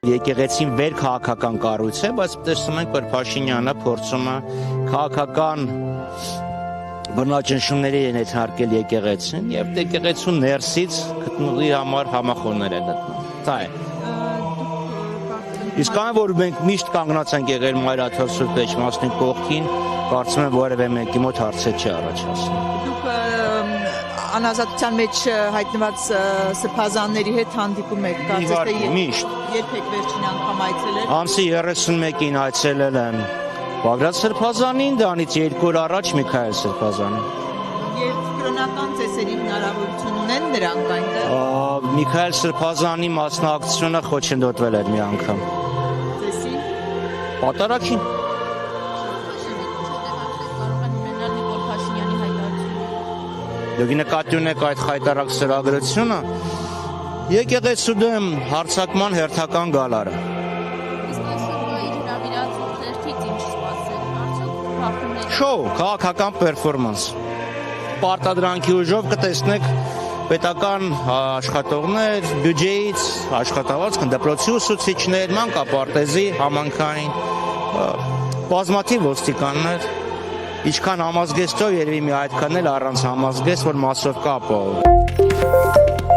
եկեղեցին վեր քաղաքական կառույց է, բայց տեսնում ենք, որ Փաշինյանը փորձում է քաղաքական բնաճնշումների են ենթարկել եկեղեցին եւ եկեղեցու ներսից գտնելու համար համախոհներ է գտնում։ Դա է։ Իսկ այն որ մենք միշտ կանգնած ենք եղել Մայրաթոր Սուրբ Էջմասնի կողքին, կարծում եմ որևէ մեկի մոտ հարցեր չի առաջացնում։ Դուք անազատության մեջ հայտնված սրբազանների հետ հանդիպում եք, կարծես թե միշտ։ Երբ եք վերջին անգամ այցելել։ Ամսի 31-ին այցելել եմ Բագրատ սրբազանին, դրանից 2 օր առաջ Միքայել սրբազանին։ Եվ կրոնական ծեսերի հնարավորություն ունեն նրանք այնտեղ։ Միքայել սրբազանի մասնակցությունը խոչընդոտվել էր մի անգամ։ Ծեսի։ Պատարագին։ Դուք նկատի ունեք այդ խայտարակ ծրագրությունը եկեղեցու դեմ հարձակման հերթական գալարը։ Շոու, քաղաքական պերֆորմանս։ Պարտադրանքի ուժով կտեսնեք պետական աշխատողներ, բյուջեից աշխատավարձ, դպրոցի ուսուցիչներ, մանկապարտեզի, համանքային, բազմաթիվ ոստիկաններ, ինչքան համազգեստով երևի մի այդքան էլ առանց համազգեստ, որ մասով կա ապահովում։